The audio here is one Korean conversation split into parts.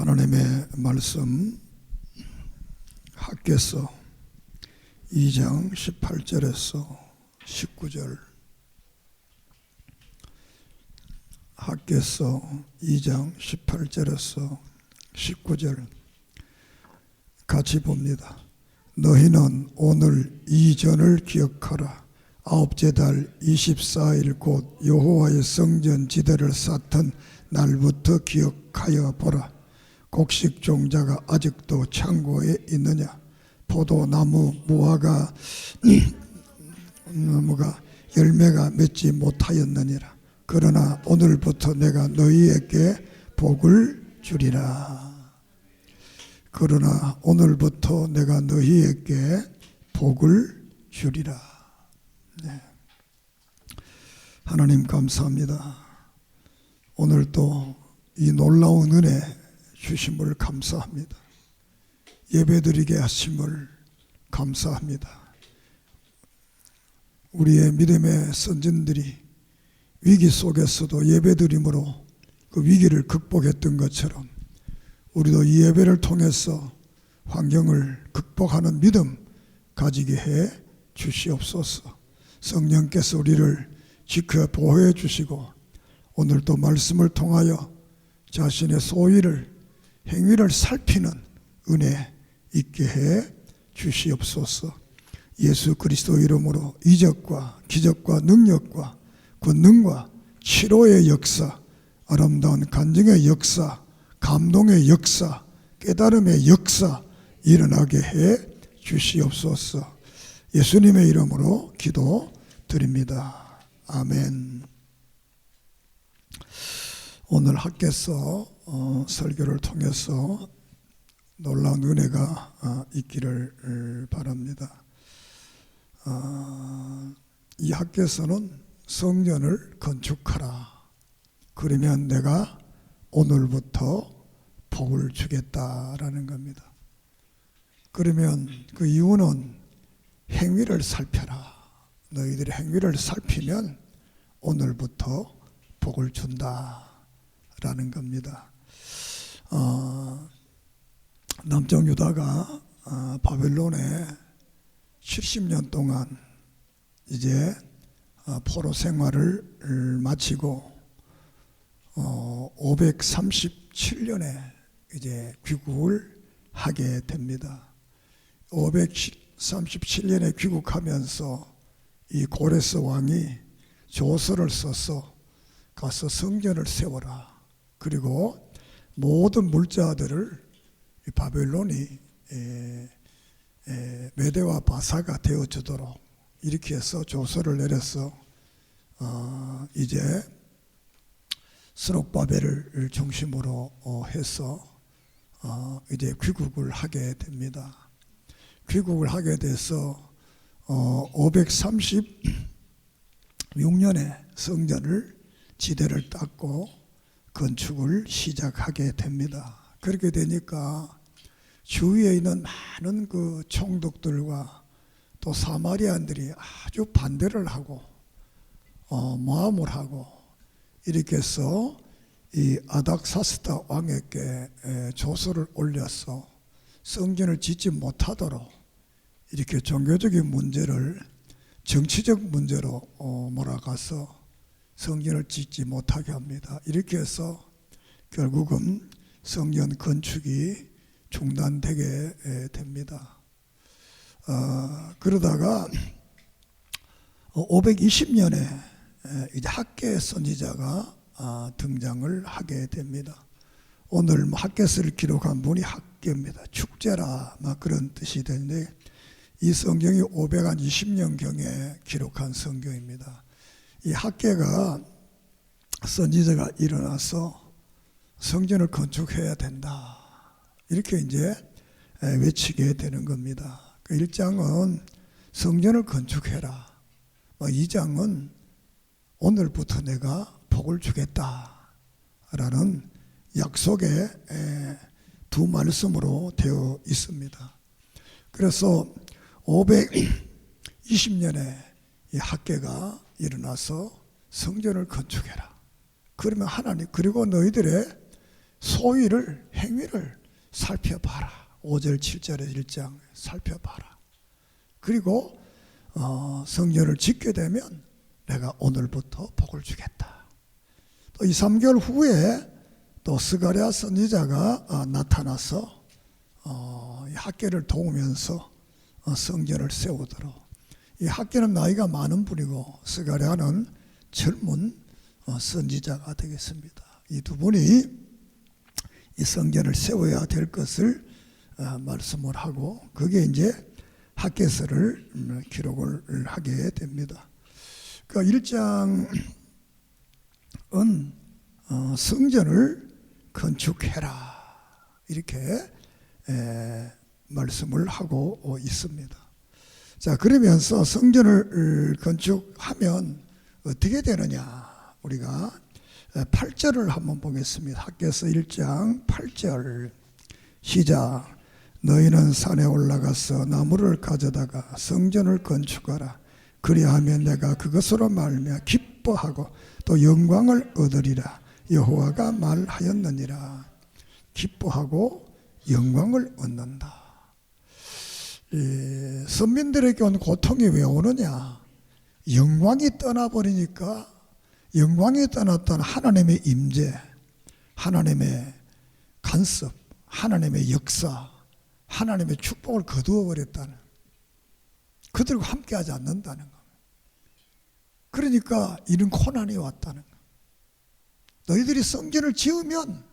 하나님의 말씀 학개서 2장 18절에서 19절. 학개서 2장 18절에서 19절 같이 봅니다. 너희는 오늘 이 전을 기억하라. 아홉째 달 24일 곧 여호와의 성전 지대를 쌓던 날부터 기억하여 보라. 곡식 종자가 아직도 창고에 있느냐? 포도나무 무화과 나무가 열매가 맺지 못하였느니라. 그러나 오늘부터 내가 너희에게 복을 주리라. 그러나 오늘부터 내가 너희에게 복을 주리라. 네. 하나님 감사합니다. 오늘 또 이 놀라운 은혜 주심을 감사합니다. 예배드리게 하심을 감사합니다. 우리의 믿음의 선진들이 위기 속에서도 예배드림으로 그 위기를 극복했던 것처럼 우리도 이 예배를 통해서 환경을 극복하는 믿음 가지게 해 주시옵소서. 성령께서 우리를 지켜 보호해 주시고 오늘 또 말씀을 통하여 자신의 소위를 행위를 살피는 은혜 있게 해 주시옵소서. 예수 그리스도 이름으로 이적과 기적과 능력과 권능과 치료의 역사, 아름다운 간증의 역사, 감동의 역사, 깨달음의 역사 일어나게 해 주시옵소서. 예수님의 이름으로 기도드립니다. 아멘. 오늘 학개서 설교를 통해서 놀라운 은혜가 있기를 바랍니다. 이 학개서는 성전을 건축하라. 그러면 내가 오늘부터 복을 주겠다라는 겁니다. 그러면 그 이유는 행위를 살펴라. 너희들의 행위를 살피면 오늘부터 복을 준다라는 겁니다. 남쪽 유다가 바벨론에 70년 동안 이제 포로 생활을 마치고 537년에 이제 귀국을 하게 됩니다. 537년에 귀국하면서 이 고레스 왕이 조서를 써서 가서 성전을 세워라. 그리고 모든 물자들을 바벨론이 메대와 바사가 되어주도록 이렇게 해서 조서를 내려서 이제 스룹바벨을 중심으로 해서 이제 귀국을 하게 됩니다. 귀국을 하게 돼서 536년에 성전을 지대를 닦고 건축을 시작하게 됩니다. 그렇게 되니까 주위에 있는 많은 그 총독들과 또 사마리안들이 아주 반대를 하고 모함을 하고 이렇게 해서 이 아닥사스다 왕에게 조서를 올려서 성전을 짓지 못하도록 이렇게 종교적인 문제를 정치적 문제로 몰아가서 성전을 짓지 못하게 합니다. 이렇게 해서 결국은 성전 건축이 중단되게 됩니다. 그러다가 520년에 이제 학개 선지자가 등장을 하게 됩니다. 오늘 학개서를 기록한 분이 학개입니다. 축제라 막 그런 뜻이 되는데 이 성경이 520년경에 기록한 성경입니다. 이 학개가 선지자가 일어나서 성전을 건축해야 된다. 이렇게 이제 외치게 되는 겁니다. 그 1장은 성전을 건축해라. 2장은 오늘부터 내가 복을 주겠다라는 약속의 두 말씀으로 되어 있습니다. 그래서 520년에 이 학개가 일어나서 성전을 건축해라. 그러면 하나님, 그리고 너희들의 소위를 행위를 살펴봐라. 5절 7절의 1장 살펴봐라. 그리고 성전을 짓게 되면 내가 오늘부터 복을 주겠다. 또 2, 3개월 후에 또 스가랴 선지자가 나타나서 학개를 도우면서 성전을 세우도록. 이 학개는 나이가 많은 분이고 스가랴는 젊은 선지자가 되겠습니다. 이 두 분이 이 성전을 세워야 될 것을 말씀을 하고 그게 이제 학개서를 기록을 하게 됩니다. 그 1장은 성전을 건축해라 이렇게 말씀을 하고 있습니다. 자, 그러면서 성전을 건축하면 어떻게 되느냐 우리가 8절을 한번 보겠습니다. 학개서 1장 8절 시작. 너희는 산에 올라가서 나무를 가져다가 성전을 건축하라. 그리하면 내가 그것으로 말미암아 기뻐하고 또 영광을 얻으리라. 여호와가 말하였느니라. 기뻐하고 영광을 얻는다. 선민들에게 온 고통이 왜 오느냐? 영광이 떠나버리니까 영광이 떠났던 하나님의 임재, 하나님의 간섭, 하나님의 역사, 하나님의 축복을 거두어 버렸다는, 그들과 함께하지 않는다는 것. 그러니까 이런 고난이 왔다는 것. 너희들이 성전을 지으면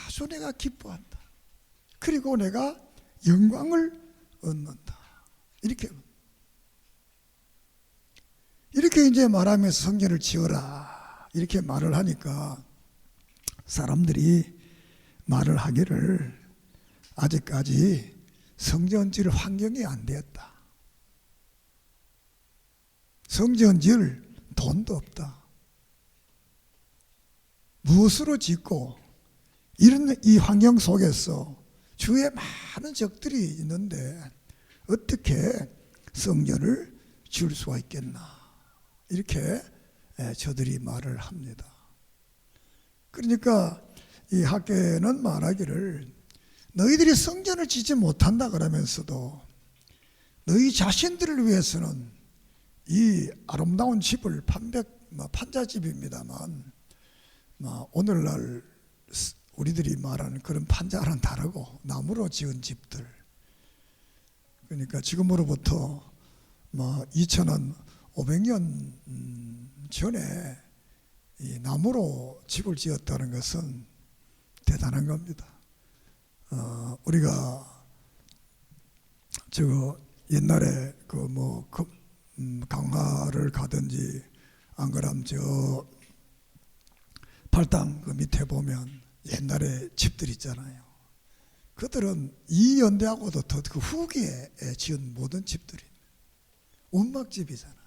아주 내가 기뻐한다. 그리고 내가 영광을 얻는다. 이렇게 이제 말하면서 성전을 지어라 이렇게 말을 하니까 사람들이 말을 하기를 아직까지 성전 지을 환경이 안 되었다. 성전 지을 돈도 없다. 무엇으로 짓고 이런 이 환경 속에서 주위에 많은 적들이 있는데 어떻게 성전을 지을 수가 있겠나 이렇게 저들이 말을 합니다. 그러니까 이 학개는 말하기를 너희들이 성전을 짓지 못한다 그러면서도 너희 자신들을 위해서는 이 아름다운 집을 판자집입니다만 오늘날 우리들이 말하는 그런 판자와는 다르고 나무로 지은 집들, 그러니까 지금으로부터 2500년 전에 이 나무로 집을 지었다는 것은 대단한 겁니다. 우리가 옛날에 강화를 가든지 안 그러면 저 팔당 그 밑에 보면 옛날에 집들 있잖아요. 그들은 이 연대하고도 더 그 후기에 지은 모든 집들이 운막집이잖아요.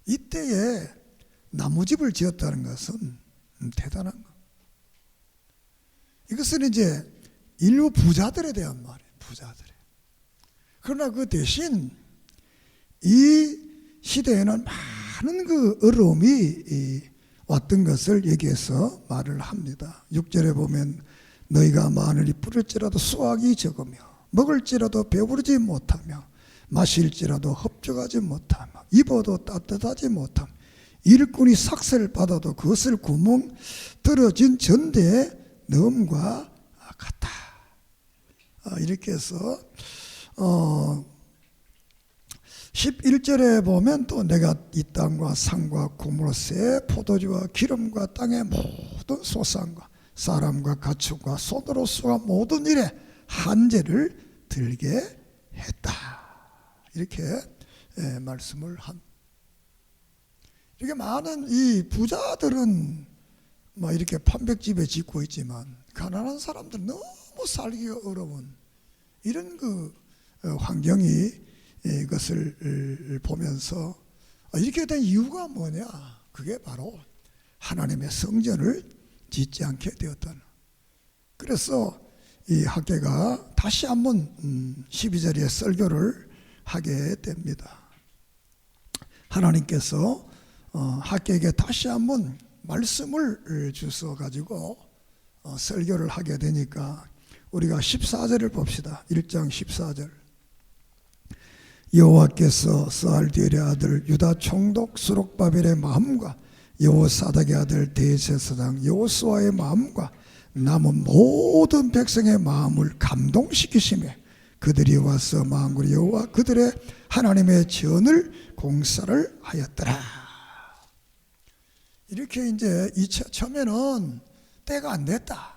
이때에 나무집을 지었다는 것은 대단한 것. 이것은 이제 일부 부자들에 대한 말이에요. 부자들에. 그러나 그 대신 이 시대에는 많은 그 어려움이 왔던 것을 여기에서 말을 합니다. 6절에 보면 너희가 마늘이 뿌릴지라도 수확이 적으며 먹을지라도 배부르지 못하며 마실지라도 흡족하지 못하며 입어도 따뜻하지 못하며 일꾼이 삭슬 받아도 그것을 구멍 떨어진 전대에 넣음과 같다. 이렇게 해서 11절에 보면 또 내가 이 땅과 산과 구물 새 포도주와 기름과 땅의 모든 소산과 사람과 가축과 손으로 수한 모든 일에 한제를 들게 했다. 이렇게 말씀을 합니다. 이렇게 많은 이 부자들은 이렇게 판백집에 짓고 있지만 가난한 사람들은 너무 살기가 어려운 이런 그 환경이 이것을 보면서 이렇게 된 이유가 뭐냐? 그게 바로 하나님의 성전을 짓지 않게 되었다는. 그래서 이 학개가 다시 한번 12절에 설교를 하게 됩니다. 하나님께서 학개에게 다시 한번 말씀을 주셔 가지고 설교를 하게 되니까 우리가 14절을 봅시다. 1장 14절. 여호와께서 스알디엘의 아들 유다 총독 스룹바벨의 마음과 여호사닥의 아들 대제사장 여호수아의 마음과 남은 모든 백성의 마음을 감동시키시며 그들이 와서 만군의 여호와 그들의 하나님의 전을 공사를 하였더라. 이렇게 이제 처음에는 때가 안 됐다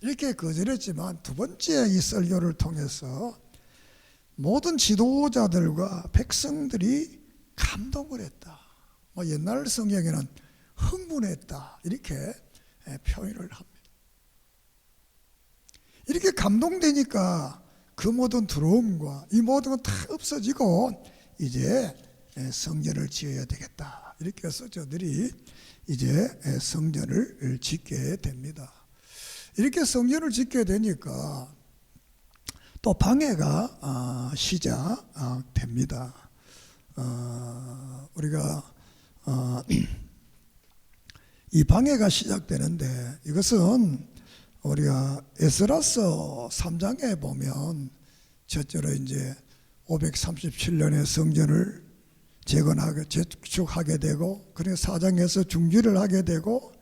이렇게 거절했지만 두 번째 이 설교를 통해서 모든 지도자들과 백성들이 감동을 했다. 옛날 성경에는 흥분했다 이렇게 표현을 합니다. 이렇게 감동되니까 그 모든 두려움과 이 모든 건 다 없어지고 이제 성전을 지어야 되겠다 이렇게 해서 저들이 이제 성전을 짓게 됩니다. 이렇게 성전을 짓게 되니까 또 방해가 시작됩니다. 우리가 이 방해가 시작되는데 이것은 우리가 에스라서 3장에 보면 첫째로 이제 537년에 성전을 재건하게 되고 그리고 4장에서 중지를 하게 되고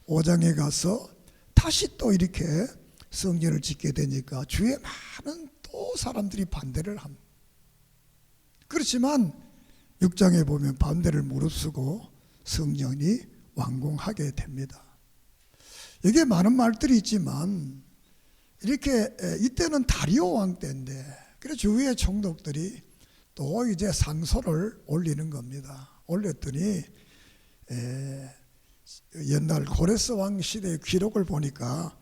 5장에 가서 다시 또 이렇게 성전을 짓게 되니까 주위에 많은 또 사람들이 반대를 합니다. 그렇지만 6장에 보면 반대를 무릅쓰고 성전이 완공하게 됩니다. 여기에 많은 말들이 있지만 이렇게 이때는 다리오 왕 때인데 그래서 주위의 총독들이 또 이제 상소를 올리는 겁니다. 올렸더니 옛날 고레스 왕 시대의 기록을 보니까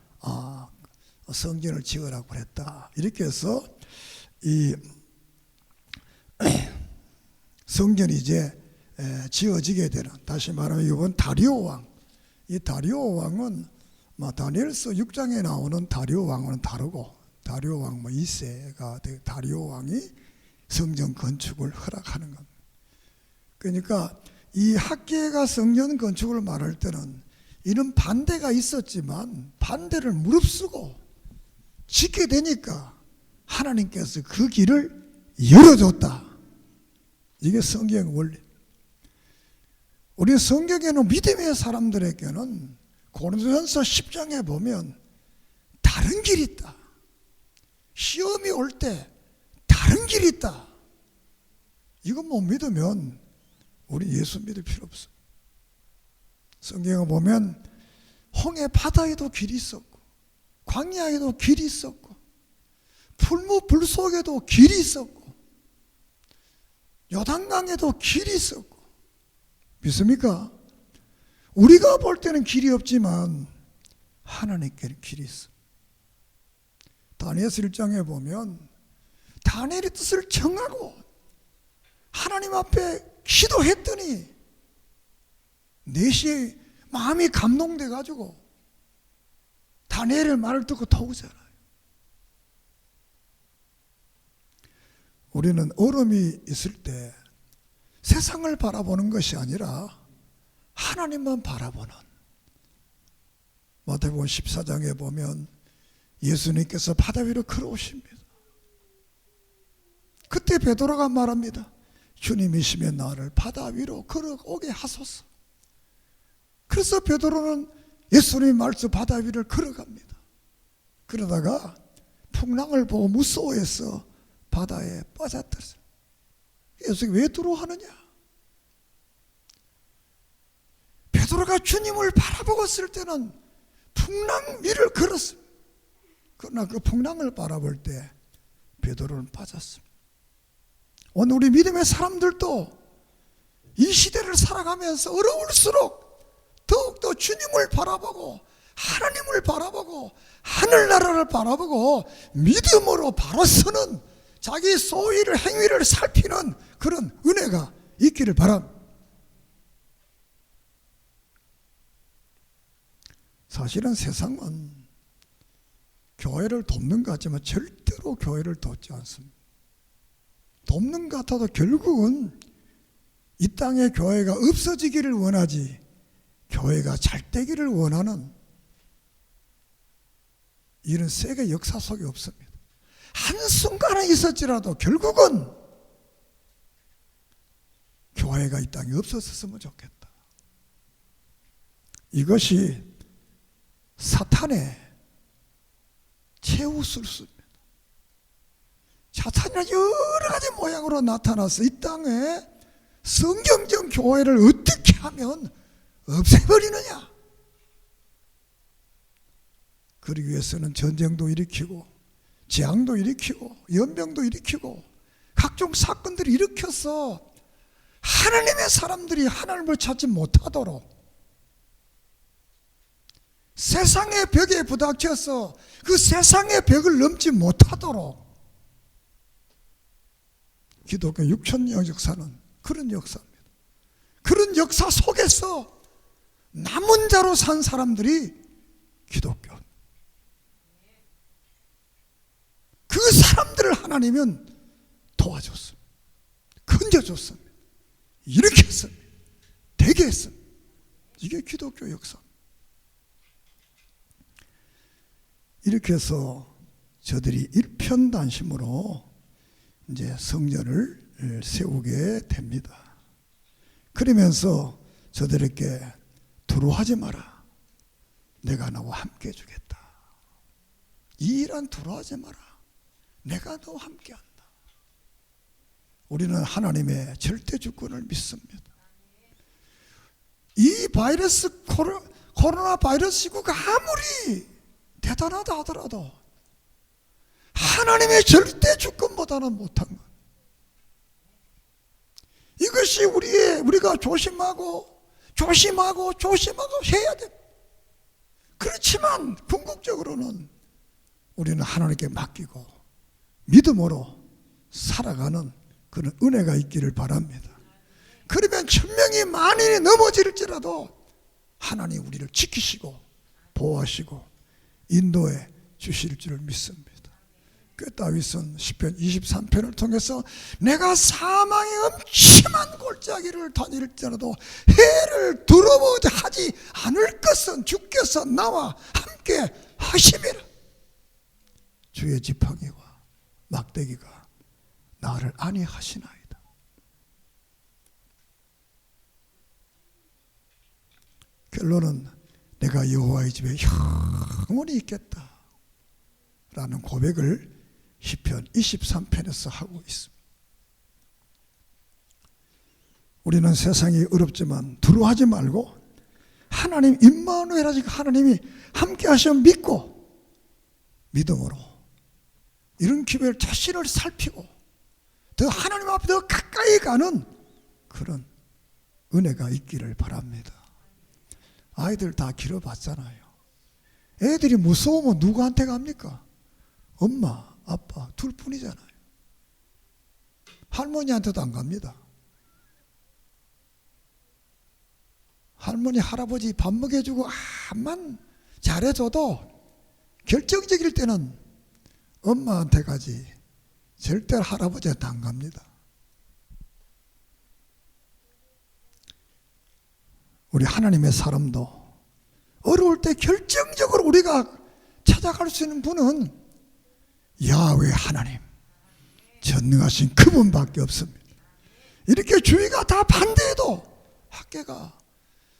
성전을 지으라고 그랬다. 이렇게 해서 이 성전이 이제 지어지게 되는, 다시 말하면 이번 다리오 왕, 이 다리오 왕은 다니엘서 6장에 나오는 다리오 왕과는 다르고, 다리오 왕 2세가 다리오 왕이 성전 건축을 허락하는 겁니다. 그러니까 이 학계가 성전 건축을 말할 때는 이런 반대가 있었지만 반대를 무릅쓰고 짓게 되니까 하나님께서 그 길을 열어줬다. 이게 성경 원리. 우리 성경에는 믿음의 사람들에게는 고린도전서 10장에 보면 다른 길이 있다. 시험이 올 때 다른 길이 있다. 이거 못 믿으면 우리 예수 믿을 필요 없어. 성경에 보면 홍해 바다에도 길이 있었고 광야에도 길이 있었고 풀무불 속에도 길이 있었고 요단강에도 길이 있었고, 믿습니까? 우리가 볼 때는 길이 없지만 하나님께는 길이 있어. 다니엘서 1장에 보면 다니엘의 뜻을 정하고 하나님 앞에 기도했더니 4시에 마음이 감동돼 가지고 다니엘의 말을 듣고 도우잖아요. 우리는 어려움이 있을 때 세상을 바라보는 것이 아니라 하나님만 바라보는, 마태복음 14장에 보면 예수님께서 바다 위로 걸어오십니다. 그때 베드로가 말합니다. 주님이시면 나를 바다 위로 걸어오게 하소서. 그래서 베드로는 예수님의 말씀 바다 위를 걸어갑니다. 그러다가 풍랑을 보고 무서워해서 바다에 빠졌더라. 예수님이 왜 두려워하느냐? 베드로가 주님을 바라보고 있을 때는 풍랑 위를 걸었습니다. 그러나 그 풍랑을 바라볼 때 베드로는 빠졌습니다. 오늘 우리 믿음의 사람들도 이 시대를 살아가면서 어려울수록 더욱더 주님을 바라보고 하나님을 바라보고 하늘나라를 바라보고 믿음으로 바로 서는 자기 소위를 행위를 살피는 그런 은혜가 있기를 바랍니다. 사실은 세상은 교회를 돕는 것 같지만 절대로 교회를 돕지 않습니다. 돕는 것 같아도 결국은 이 땅에 교회가 없어지기를 원하지 교회가 잘 되기를 원하는 이런 세계 역사 속에 없습니다. 한순간에 있었지라도 결국은 교회가 이 땅에 없었으면 좋겠다. 이것이 사탄의 최후술수입니다. 사탄이 여러 가지 모양으로 나타나서 이 땅에 성경적 교회를 어떻게 하면 없애버리느냐. 그러기 위해서는 전쟁도 일으키고 재앙도 일으키고 연병도 일으키고 각종 사건들을 일으켜서 하나님의 사람들이 하나님을 찾지 못하도록, 세상의 벽에 부닥쳐서 그 세상의 벽을 넘지 못하도록, 기독교 6,000년 역사는 그런 역사입니다. 그런 역사 속에서 남은 자로 산 사람들이 기독교. 그 사람들을 하나님은 도와줬습니다. 건져줬습니다. 일으켰습니다. 되게 했습니다. 이게 기독교 역사. 이렇게 해서 저들이 일편단심으로 이제 성전을 세우게 됩니다. 그러면서 저들에게 두려워하지 마라. 내가 너와 함께 해주겠다. 이 일은 두려워하지 마라. 내가 너와 함께 한다. 우리는 하나님의 절대 주권을 믿습니다. 이 바이러스, 코로나 바이러스 시국가 아무리 대단하다 하더라도 하나님의 절대 주권보다는 못한 것. 이것이 우리가 조심하고 해야 됩니다. 그렇지만 궁극적으로는 우리는 하나님께 맡기고 믿음으로 살아가는 그런 은혜가 있기를 바랍니다. 그러면 1,000명이 만인이 넘어질지라도 하나님 우리를 지키시고 보호하시고 인도해 주실 줄 믿습니다. 그 다윗은 시편 23편을 통해서 내가 사망의 엄침한 골짜기를 다닐지라도 해를 두려워하지 하지 않을 것은 주께서 나와 함께 하심이라. 주의 지팡이와 막대기가 나를 안위하시나이다. 결론은 내가 여호와의 집에 영원히 있겠다 라는 고백을 시편 23편에서 하고 있습니다. 우리는 세상이 어렵지만 두려워하지 말고 하나님 임마누엘 하나님이 함께 하시어 믿고 믿음으로 이런 기회를 자신을 살피고 더 하나님 앞에 더 가까이 가는 그런 은혜가 있기를 바랍니다. 아이들 다 길어봤잖아요. 애들이 무서우면 누구한테 갑니까? 엄마, 아빠 둘 뿐이잖아요. 할머니한테도 안 갑니다. 할머니, 할아버지 밥 먹여주고 암만 잘해줘도 결정적일 때는 엄마한테 가지 절대 할아버지한테 안 갑니다. 우리 하나님의 사람도 어려울 때 결정적으로 우리가 찾아갈 수 있는 분은 야훼 하나님, 전능하신 그분밖에 없습니다. 이렇게 주위가 다 반대해도 학계가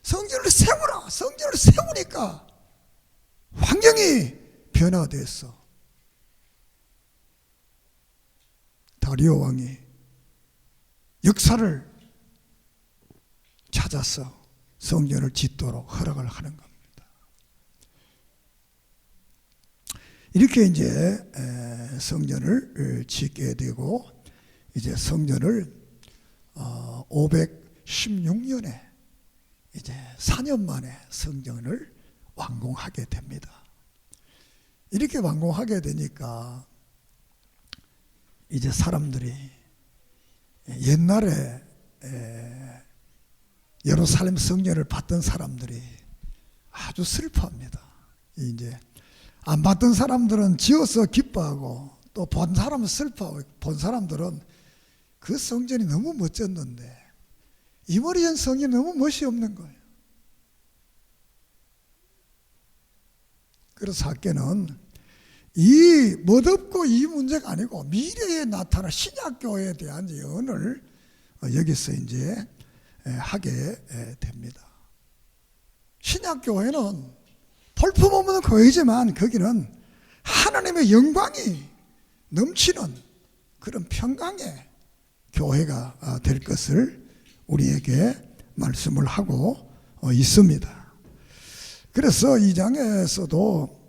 성전을 세우라, 성전을 세우니까 환경이 변화됐어. 다리오 왕이 역사를 찾아서 성전을 짓도록 허락을 하는 겁니다. 이렇게 이제 성전을 짓게 되고 이제 성전을 516년에 이제 4년 만에 성전을 완공하게 됩니다. 이렇게 완공하게 되니까 이제 사람들이 옛날에 예루살렘 성전을 봤던 사람들이 아주 슬퍼합니다. 이제 안 봤던 사람들은 지어서 기뻐하고 또 본 사람은 슬퍼하고 본 사람들은 그 성전이 너무 멋졌는데 이 머리엔 성전이 너무 멋이 없는 거예요. 그래서 학계는 이 멋없고 이 문제가 아니고 미래에 나타날 신약교회에 대한 예언을 여기서 이제 하게 됩니다. 신약교회는 볼품없는 교회지만 거기는 하나님의 영광이 넘치는 그런 평강의 교회가 될 것을 우리에게 말씀을 하고 있습니다. 그래서 이 장에서도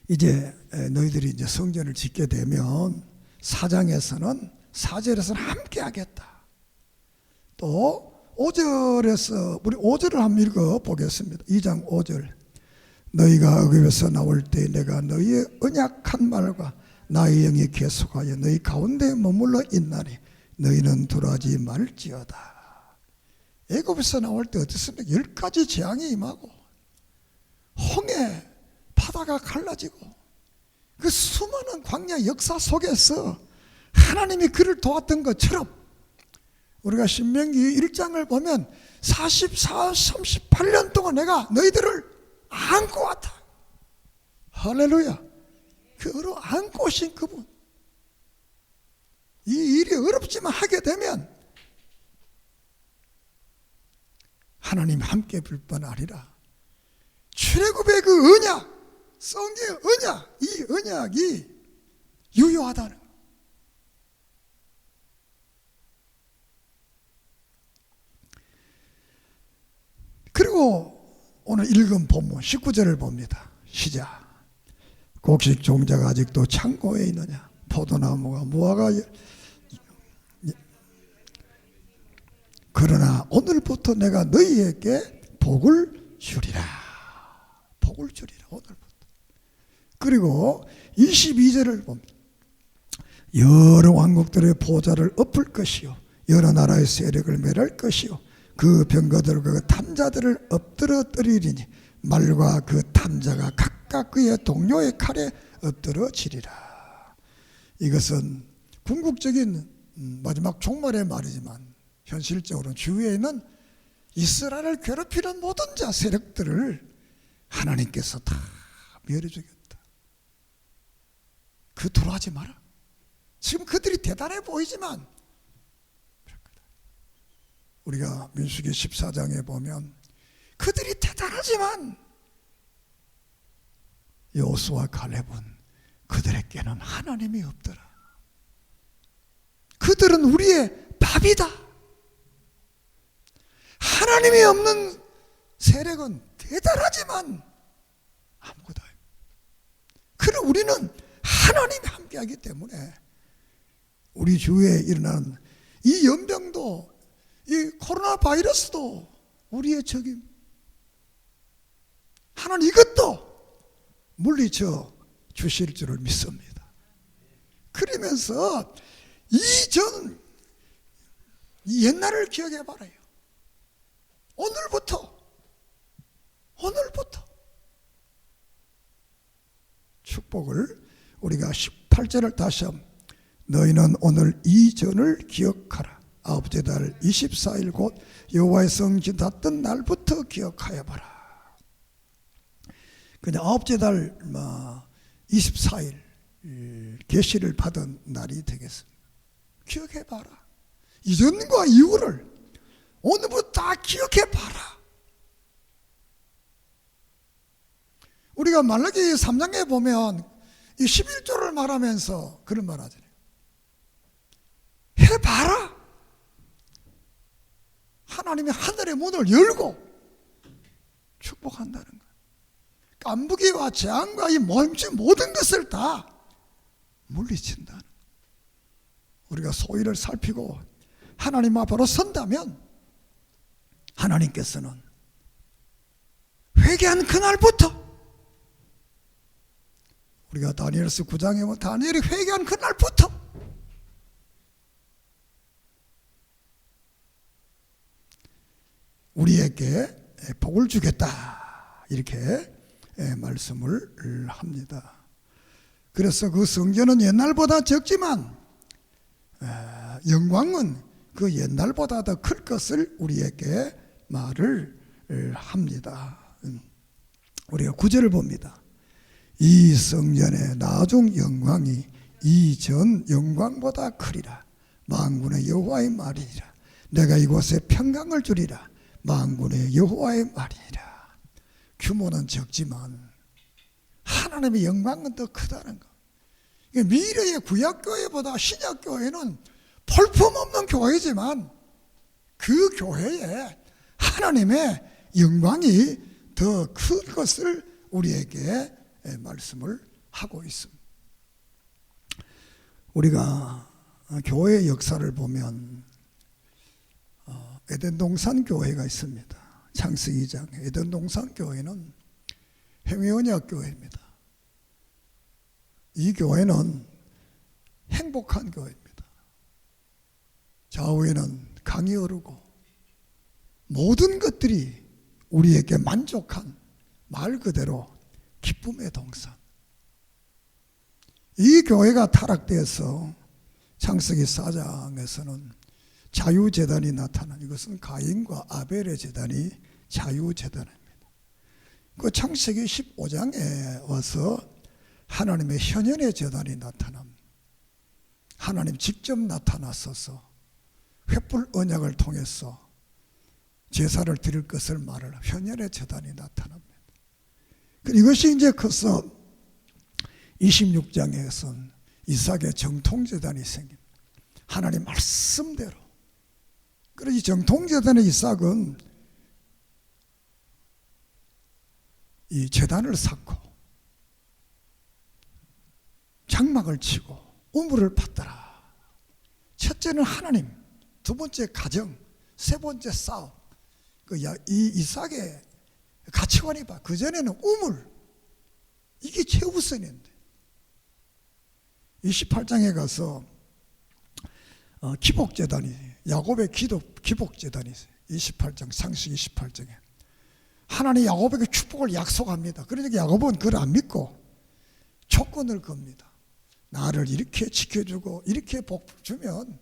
이제 너희들이 이제 성전을 짓게 되면 4장에서는 4절에서는 함께 하겠다. 또 5절에서 우리 5절을 한번 읽어 보겠습니다. 2장 5절. 너희가 어귀에서 나올 때 내가 너희의 언약한 말과 나의 영이 계속하여 너희 가운데 머물러 있나니 너희는 돌아가지 말지어다. 애굽에서 나올 때 어떻습니까? 10가지 재앙이 임하고 홍해 바다가 갈라지고 그 수많은 광야 역사 속에서 하나님이 그를 도왔던 것처럼 우리가 신명기 1장을 보면 38년 동안 내가 너희들을 안고 왔다. 할렐루야. 그 안고 오신 그분. 이 일이 어렵지만 하게 되면 하나님 함께 빌 뿐 아니라 출애굽의 그 언약, 성경의 언약, 이 언약이 유효하다는. 그리고 오늘 읽은 본문 19절을 봅니다. 시작. 곡식 종자가 아직도 창고에 있느냐? 포도나무가 무화과 그러나 오늘부터 내가 너희에게 복을 주리라. 복을 주리라. 오늘부터. 그리고 22절을 봅니다. 여러 왕국들의 보좌를 엎을 것이요 여러 나라의 세력을 멸할 것이요 그 병거들과 그 탐자들을 엎드러뜨리리니 말과 그 탐자가 각각 그의 동료의 칼에 엎드러지리라. 이것은 궁극적인 마지막 종말의 말이지만 현실적으로는 주위에는 이스라엘을 괴롭히는 모든 자 세력들을 하나님께서 다 멸해주겠다. 그 돌아가지 마라. 지금 그들이 대단해 보이지만 우리가 민수기 14장에 보면 그들이 대단하지만 여호수아와 갈렙은 그들에게는 하나님이 없더라. 그들은 우리의 밥이다. 하나님이 없는 세력은 대단하지만 아무것도 아닙니다. 그럼 우리는 하나님이 함께하기 때문에 우리 주위에 일어나는 이 연병도 이 코로나 바이러스도 우리의 적임. 하나님 이것도 물리쳐 주실 줄을 믿습니다. 그러면서 이 옛날을 기억해 봐라요. 오늘부터 축복을 우리가 18절을 다시 한번 너희는 오늘 이 전을 기억하라. 아홉째 달 24일 곧 여호와의 성전 닫던 날부터 기억하여 봐라. 그냥 아홉째 달 24일 계시를 받은 날이 되겠습니다. 기억해 봐라. 이전과 이후를 오늘부터 다 기억해 봐라. 우리가 말라기 3장에 보면 이 11조를 말하면서 그런 말 하잖아요. 해봐라. 하나님이 하늘의 문을 열고 축복한다는 거예요. 깐부기와 재앙과 이 모든 것을 다 물리친다는 거예요. 우리가 소위를 살피고 하나님 앞으로 선다면 하나님께서는 회개한 그날부터 우리가 다니엘서 9장에 보면 다니엘이 회개한 그날부터 우리에게 복을 주겠다 이렇게 말씀을 합니다. 그래서 그 성전은 옛날보다 적지만 영광은 그 옛날보다 더 클 것을 우리에게 말을 합니다. 우리가 9절을 봅니다. 이 성전의 나중 영광이 이전 영광보다 크리라. 만군의 여호와의 말이니라. 내가 이곳에 평강을 주리라. 만군의 여호와의 말이니라. 규모는 적지만 하나님의 영광은 더 크다는 거. 미래의 구약교회보다 신약교회는 볼품없는 교회지만 그 교회에 하나님의 영광이 더 큰 것을 우리에게 말씀을 하고 있습니다. 우리가 교회의 역사를 보면 에덴동산 교회가 있습니다. 창세기 2장 에덴동산 교회는 행위언약 교회입니다. 이 교회는 행복한 교회입니다. 좌우에는 강이 흐르고 모든 것들이 우리에게 만족한 말 그대로 기쁨의 동산. 이 교회가 타락되어서 창세기 4장에서는 자유재단이 나타난, 이것은 가인과 아벨의 재단이 자유재단입니다. 그 창세기 15장에 와서 하나님의 현현의 재단이 나타남, 하나님 직접 나타나서서 횃불 언약을 통해서 제사를 드릴 것을 말을 현현의 재단이 나타납니다. 이것이 이제 커서 26장에서는 이삭의 정통재단이 생깁니다. 하나님 말씀대로. 그래서 이 정통재단의 이삭은 이 재단을 쌓고 장막을 치고 우물을 팠더라. 첫째는 하나님, 두 번째 가정, 세 번째 싸움. 이 이삭의 가치관이 봐. 그전에는 우물, 이게 최우선인데 28장에 가서 기복재단이, 야곱의 기복재단이 있어요. 28장, 창세기 28장에 하나님 야곱에게 축복을 약속합니다. 그러니까 야곱은 그걸 안 믿고 조건을 겁니다. 나를 이렇게 지켜주고 이렇게 복 주면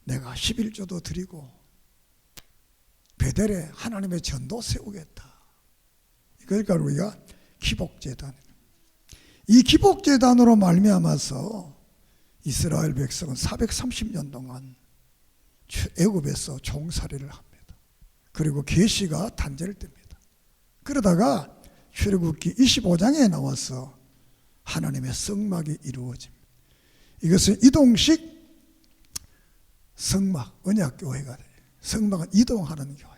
내가 11조도 드리고 베델에 하나님의 전도 세우겠다. 그러니까 우리가 기복재단, 이 기복재단으로 말미암아서 이스라엘 백성은 430년 동안 애굽에서 종살이를 합니다. 그리고 계시가 단절됩니다. 그러다가 출애굽기 25장에 나와서 하나님의 성막이 이루어집니다. 이것은 이동식 성막, 언약교회가 돼요. 성막은 이동하는 교회.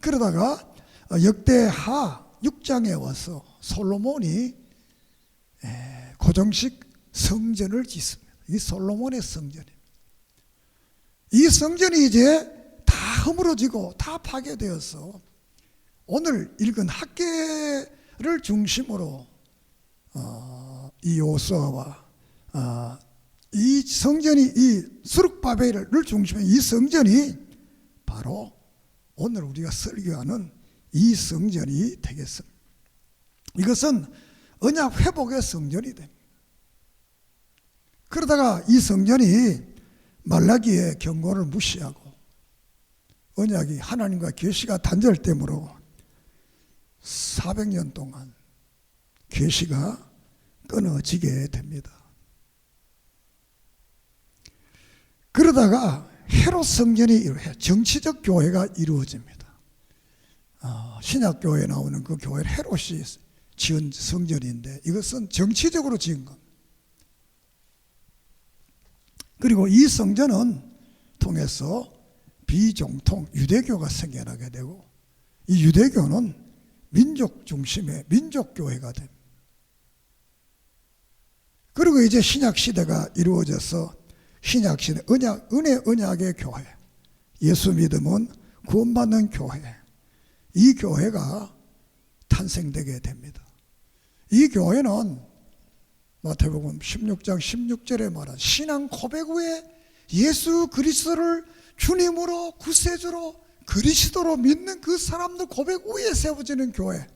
그러다가 역대하 6장에 와서 솔로몬이 고정식 성전을 짓습니다. 이 솔로몬의 성전입니다. 이 성전이 이제 다 허물어지고 다 파괴되어서 오늘 읽은 학계를 중심으로 이 요수아와 이 성전이, 이 수룹바벨을 중심으로 이 성전이 바로 오늘 우리가 설교하는 이 성전이 되겠습니다. 이것은 언약 회복의 성전이 됩니다. 그러다가 이 성전이 말라기의 경고를 무시하고 언약이 하나님과 계시가 단절됨으로 400년 동안 계시가 끊어지게 됩니다. 그러다가 헤롯 성전이 정치적 교회가 이루어집니다. 신약교회에 나오는 그 교회 헤롯이 지은 성전인데 이것은 정치적으로 지은 겁니다. 그리고 이 성전은 통해서 비정통 유대교가 생겨나게 되고 이 유대교는 민족 중심의 민족교회가 됩니다. 그리고 이제 신약시대가 이루어져서 신약시대 은혜 언약의 교회, 예수 믿음은 구원받는 교회, 이 교회가 탄생되게 됩니다. 이 교회는 마태복음 16장 16절에 말한 신앙 고백 후에 예수 그리스도를 주님으로 구세주로 그리스도로 믿는 그 사람들 고백 후에 세워지는 교회,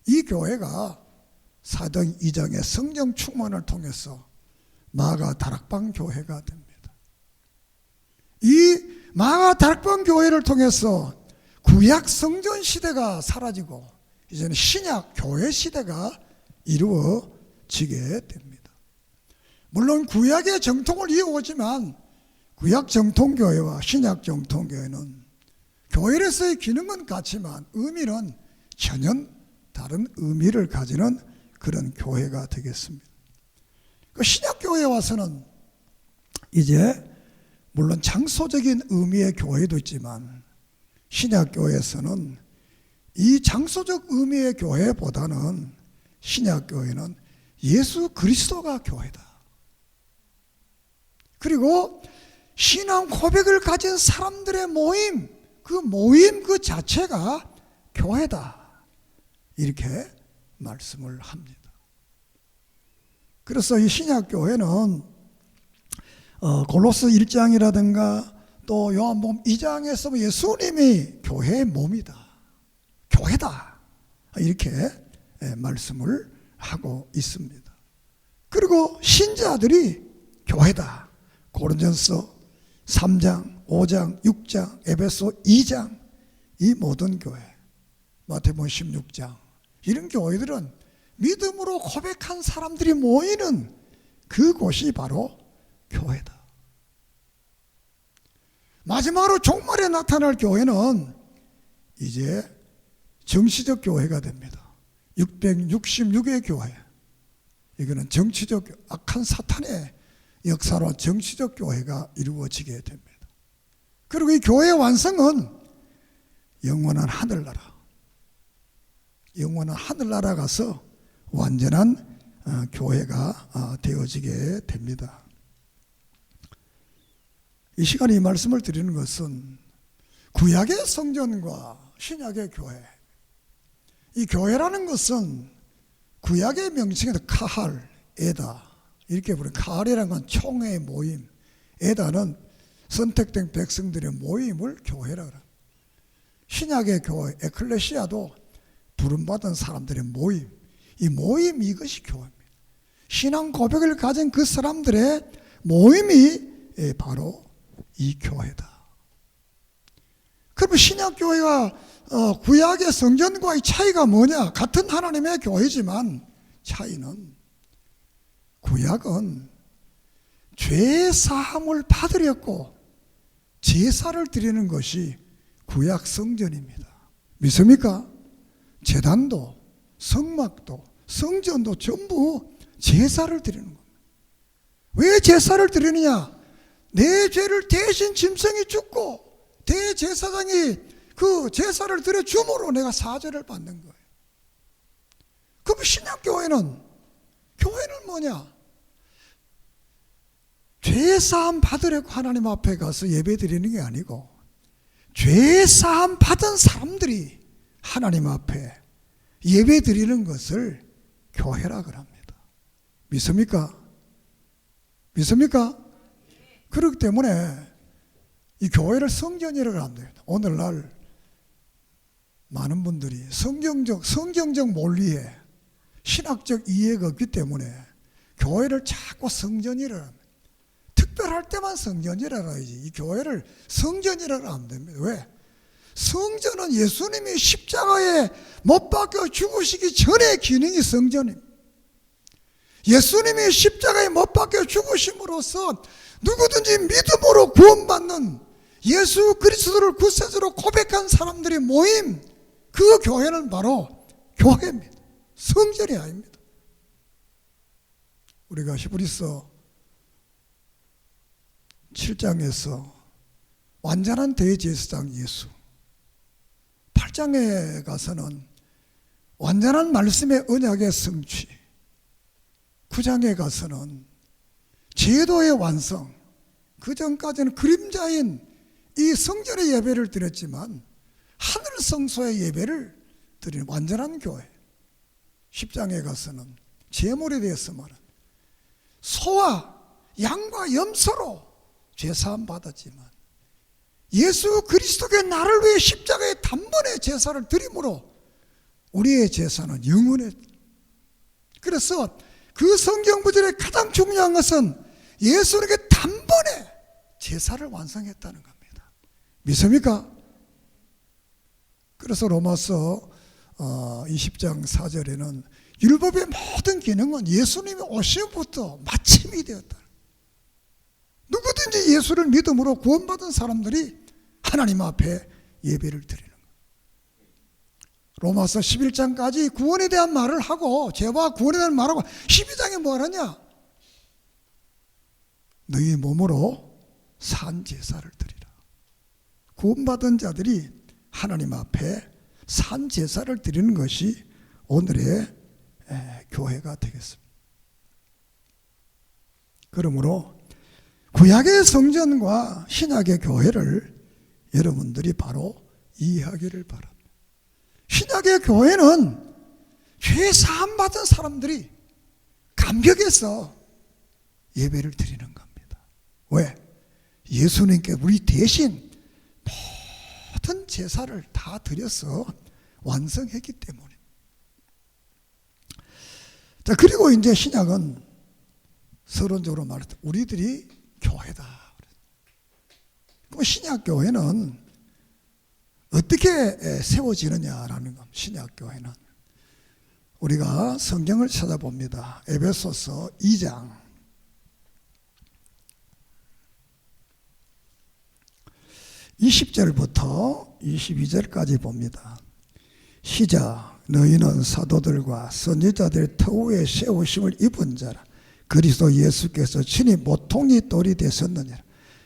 이 교회가 사도행 2장의 성령 충만을 통해서 마가 다락방 교회가 됩니다. 이 마가 다락방 교회를 통해서 구약 성전 시대가 사라지고 이제는 신약 교회 시대가 이루어지게 이루어지게 됩니다. 물론 구약의 정통을 이어오지만 구약 정통교회와 신약 정통교회는 교회로서의 기능은 같지만 의미는 전혀 다른 의미를 가지는 그런 교회가 되겠습니다. 신약교회에 와서는 이제 물론 장소적인 의미의 교회도 있지만 신약교회에서는 이 장소적 의미의 교회보다는 신약교회는 예수 그리스도가 교회다. 그리고 신앙 고백을 가진 사람들의 모임, 그 모임 그 자체가 교회다. 이렇게 말씀을 합니다. 그래서 이 신약교회는 골로새 1장이라든가 또 요한복음 2장에서 예수님이 교회의 몸이다. 교회다. 이렇게 말씀을 하고 있습니다. 그리고 신자들이 교회다. 고린전서 3장, 5장, 6장, 에베소 2장 이 모든 교회, 마태복음 16장 이런 교회들은 믿음으로 고백한 사람들이 모이는 그곳이 바로 교회다. 마지막으로 종말에 나타날 교회는 이제 정치적 교회가 됩니다. 666의 교회. 이거는 정치적 악한 사탄의 역사로 정치적 교회가 이루어지게 됩니다. 그리고 이 교회의 완성은 영원한 하늘나라. 영원한 하늘나라 가서 완전한 교회가 되어지게 됩니다. 이 시간에 이 말씀을 드리는 것은 구약의 성전과 신약의 교회, 이 교회라는 것은 구약의 명칭에도 카할, 에다 이렇게 부르는 카할이라는 건 총회의 모임, 에다는 선택된 백성들의 모임을 교회라 그래요. 신약의 교회, 에클레시아도 부름받은 사람들의 모임, 이 모임 이것이 교회입니다. 신앙 고백을 가진 그 사람들의 모임이 바로 이 교회다. 그러면 신약교회와 구약의 성전과의 차이가 뭐냐? 같은 하나님의 교회지만 차이는 구약은 죄 사함을 받으려고 제사를 드리는 것이 구약 성전입니다. 믿습니까? 제단도 성막도 성전도 전부 제사를 드리는 겁니다. 왜 제사를 드리느냐? 내 죄를 대신 짐승이 죽고 대제사장이 그 제사를 드려 줌으로 내가 사죄를 받는 거예요. 그럼 신약교회는 뭐냐? 죄사함 받으려고 하나님 앞에 가서 예배 드리는 게 아니고 죄사함 받은 사람들이 하나님 앞에 예배 드리는 것을 교회라 그럽니다. 믿습니까? 믿습니까? 그렇기 때문에 이 교회를 성전이라고 합니다. 오늘날 많은 분들이 성경적 논리에 신학적 이해가 없기 때문에 교회를 자꾸 성전이라고 합니다. 특별할 때만 성전이라고 하지 이 교회를 성전이라고 하면 됩니다. 왜? 성전은 예수님이 십자가에 못 박혀 죽으시기 전에 기능이 성전입니다. 예수님이 십자가에 못 박혀 죽으심으로써 누구든지 믿음으로 구원받는 예수 그리스도를 구세주로 고백한 사람들의 모임, 그 교회는 바로 교회입니다. 성전이 아닙니다. 우리가 히브리서 7장에서 완전한 대제사장 예수, 8장에 가서는 완전한 말씀의 언약의 성취, 9장에 가서는 제도의 완성, 그 전까지는 그림자인 이 성전의 예배를 드렸지만 하늘 성소의 예배를 드리는 완전한 교회, 10장에 가서는 제물에 대해서 말은 소와 양과 염소로 제사함 받았지만 예수 그리스도의 나를 위해 십자가에 단번에 제사를 드림으로 우리의 제사는 영원해. 그래서 그 성경 구절의 가장 중요한 것은 예수님께 단번에 제사를 완성했다는 겁니다. 믿습니까? 그래서 로마서 20장 4절에는 율법의 모든 기능은 예수님이 오심부터 마침이 되었다. 누구든지 예수를 믿음으로 구원받은 사람들이 하나님 앞에 예배를 드리는 거예요. 로마서 11장까지 구원에 대한 말을 하고, 죄와 구원에 대한 말하고, 12장에 뭐 하느냐? 너희 몸으로 산 제사를 드리라. 구원받은 자들이 하나님 앞에 산 제사를 드리는 것이 오늘의 교회가 되겠습니다. 그러므로 구약의 성전과 신약의 교회를 여러분들이 바로 이해하기를 바랍니다. 신약의 교회는 죄 사함 받은 사람들이 감격해서 예배를 드리는 겁니다. 왜? 예수님께 우리 대신 모든 제사를 다 드려서 완성했기 때문에. 자, 그리고 이제 신약은 서론적으로 말했다. 우리들이 교회다. 그럼 신약 교회는 어떻게 세워지느냐라는 겁니다. 신약 교회는 우리가 성경을 찾아봅니다. 에베소서 2장 20절부터 22절까지 봅니다. 시작. 너희는 사도들과 선지자들의 터위에 세우심을 입은 자라. 그리스도 예수께서 친히 모퉁이 돌이 되셨느니라.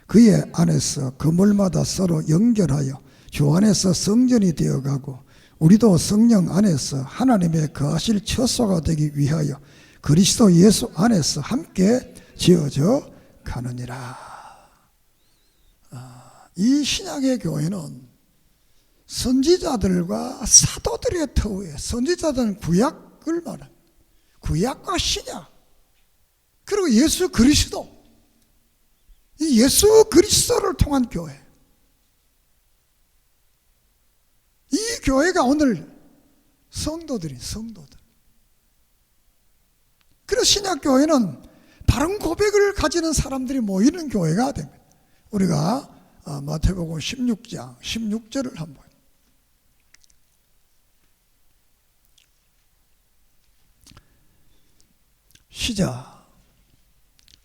그의 안에서 그물마다 서로 연결하여 주 안에서 성전이 되어가고, 우리도 성령 안에서 하나님의 거하실 처소가 되기 위하여 그리스도 예수 안에서 함께 지어져 가느니라. 이 신약의 교회는 선지자들과 사도들의 터위에, 선지자들은 구약을 말합니다. 구약과 신약, 그리고 예수 그리스도, 이 예수 그리스도를 통한 교회, 이 교회가 오늘 성도들. 그래서 신약교회는 바른 고백을 가지는 사람들이 모이는 교회가 됩니다. 우리가 마태복음 16장 16절을 한번 시작.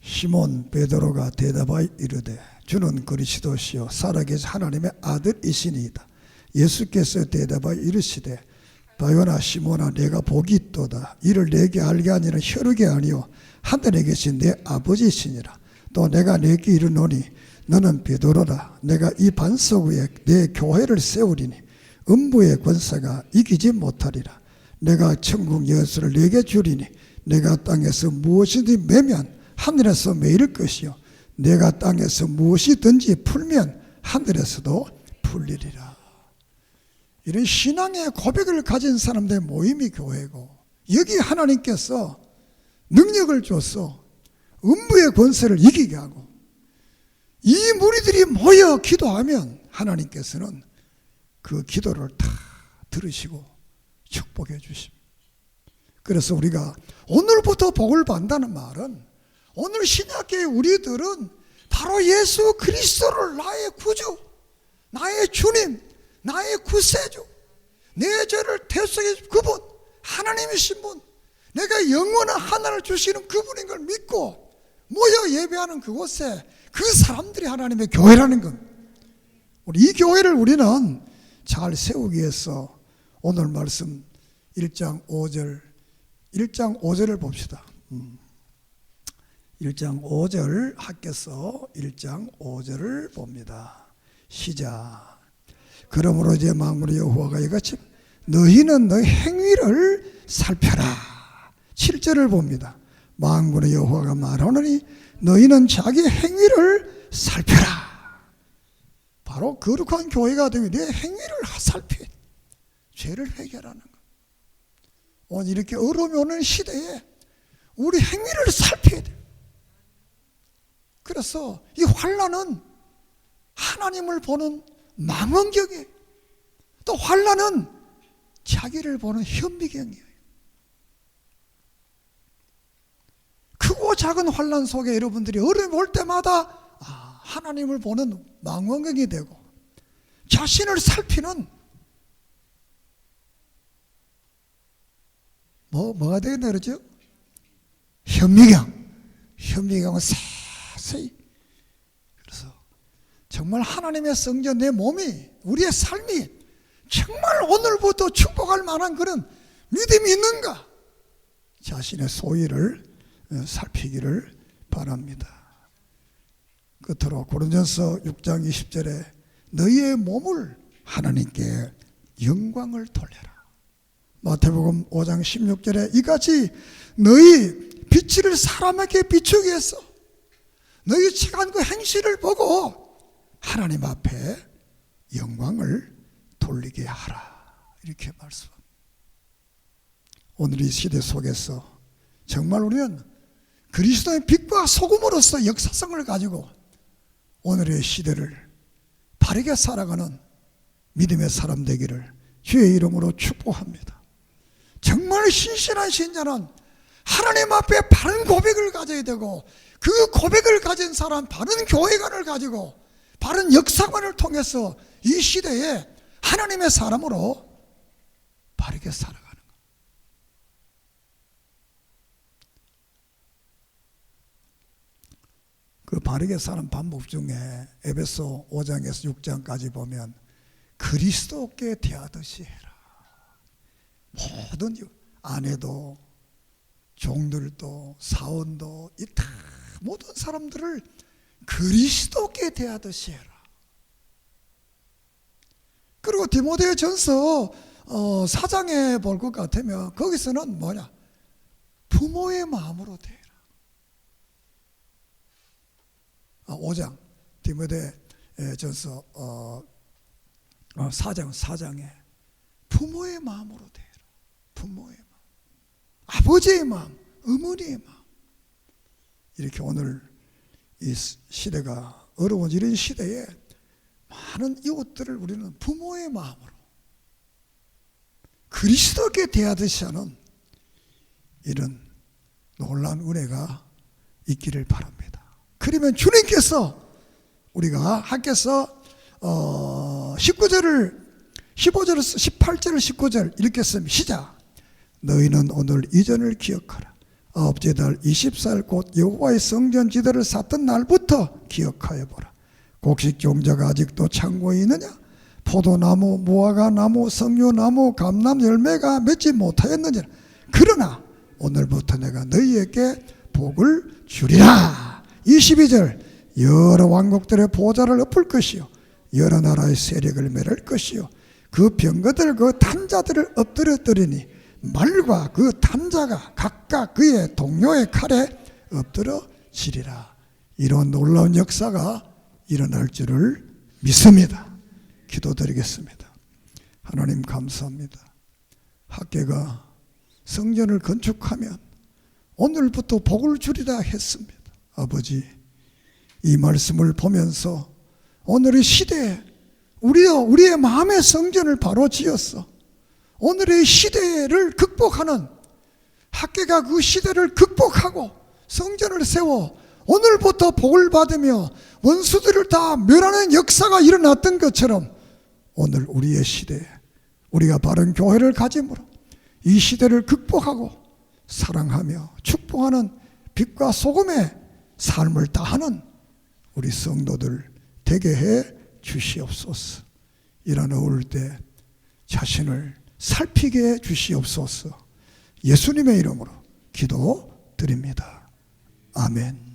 시몬 베드로가 대답하여 이르되 주는 그리스도시요 살아계신 하나님의 아들이시니이다. 예수께서 대답하여 이르시되 바요나 시몬아 내가 복이 있도다. 이를 내게 알게 하니는 혈육이 아니요 하늘에 계신 내 아버지시니라. 또 내가 내게 이르노니 너는 베드로라. 내가 이 반석 위에 내 교회를 세우리니 음부의 권세가 이기지 못하리라. 내가 천국 열쇠를 내게 주리니 내가 땅에서 무엇이든지 매면 하늘에서 매일 것이요 내가 땅에서 무엇이든지 풀면 하늘에서도 풀리리라. 이런 신앙의 고백을 가진 사람들의 모임이 교회고, 여기 하나님께서 능력을 줘서 음부의 권세를 이기게 하고, 이 무리들이 모여 기도하면 하나님께서는 그 기도를 다 들으시고 축복해 주십니다. 그래서 우리가 오늘부터 복을 받는다는 말은, 오늘 신약계의 우리들은 바로 예수 그리스도를 나의 구주, 나의 주님, 나의 구세주, 내 죄를 대속해 주신 그분, 하나님이신 분, 내가 영원한 하나님을 주시는 그분인 걸 믿고 모여 예배하는 그곳에 그 사람들이 하나님의 교회라는 것. 이 교회를 우리는 잘 세우기 위해서 오늘 말씀 1장 5절을 봅시다. 1장 5절 학께서 1장 5절을 봅니다. 시작. 그러므로 이제 만군의 여호와가 이같이 너희는 너희 행위를 살펴라. 7절을 봅니다. 만군의 여호와가 말하노니 너희는 자기 행위를 살펴라. 바로 거룩한 교회가 되면 내 행위를 살펴, 죄를 해결하는 것. 오늘 이렇게 어려움이 오는 시대에 우리 행위를 살펴야 돼. 그래서 이 환난은 하나님을 보는 망원경이에요. 또 환난은 자기를 보는 현미경이에요. 크고 작은 환난 속에 여러분들이 어려움이 올 때마다 하나님을 보는 망원경이 되고 자신을 살피는 뭐가 되겠나 그러죠? 현미경은 세세히. 그래서 정말 하나님의 성전, 내 몸이, 우리의 삶이 정말 오늘부터 축복할 만한 그런 믿음이 있는가? 자신의 소위를 살피기를 바랍니다. 끝으로 고린도전서 6장 20절에 너희의 몸을 하나님께 영광을 돌려라. 마태복음 5장 16절에 이같이 너희 빛을 사람에게 비추기 위해서 너희 착한 그 행실을 보고 하나님 앞에 영광을 돌리게 하라. 이렇게 말씀합니다. 오늘 이 시대 속에서 정말 우리는 그리스도의 빛과 소금으로서 역사성을 가지고 오늘의 시대를 바르게 살아가는 믿음의 사람 되기를 주의 이름으로 축복합니다. 정말 신실한 신자는 하나님 앞에 바른 고백을 가져야 되고, 그 고백을 가진 사람, 바른 교회관을 가지고 바른 역사관을 통해서 이 시대에 하나님의 사람으로 바르게 살아가는 것. 그 바르게 사는 방법 중에 에베소 5장에서 6장까지 보면 그리스도께 대하듯이 해라. 모든 아내도 종들도 사원도 이 다 모든 사람들을 그리스도께 대하듯이 해라. 그리고 디모데전서 4장에 볼 것 같으면 거기서는 뭐냐? 부모의 마음으로 대해라. 5장 디모데전서 4장에 부모의 마음으로 대해라. 부모의 마음, 아버지의 마음, 어머니의 마음. 이렇게 오늘 이 시대가 어려운 이런 시대에 많은 이웃들을 우리는 부모의 마음으로 그리스도께 대하듯이 하는 이런 놀라운 은혜가 있기를 바랍니다. 그러면 주님께서 우리가 학교에서 15절을 18절을 19절 이렇게 씁니다. 시작. 너희는 오늘 이전을 기억하라. 아홉째 달 20살 곧 여호와의 성전 지대를 샀던 날부터 기억하여 보라. 곡식 종자가 아직도 창고에 있느냐? 포도나무, 무화과나무, 석류나무, 감람 열매가 맺지 못하였느냐? 그러나 오늘부터 내가 너희에게 복을 주리라. 22절. 여러 왕국들의 보좌를 엎을 것이요 여러 나라의 세력을 멸할 것이요 그 병거들 그 탄자들을 엎드려뜨리니 말과 그 탄자가 각각 그의 동료의 칼에 엎드러지리라. 이런 놀라운 역사가 일어날 줄을 믿습니다. 기도드리겠습니다. 하나님 감사합니다. 학교가 성전을 건축하면 오늘부터 복을 주리라 했습니다. 아버지, 이 말씀을 보면서 오늘의 시대에 우리의 마음의 성전을 바로 지었어. 오늘의 시대를 극복하는 학교가 그 시대를 극복하고 성전을 세워 오늘부터 복을 받으며 원수들을 다 멸하는 역사가 일어났던 것처럼 오늘 우리의 시대에 우리가 바른 교회를 가짐으로 이 시대를 극복하고 사랑하며 축복하는 빛과 소금의 삶을 다하는 우리 성도들 되게 해 주시옵소서. 일어나올 때 자신을 살피게 해 주시옵소서. 예수님의 이름으로 기도드립니다. 아멘.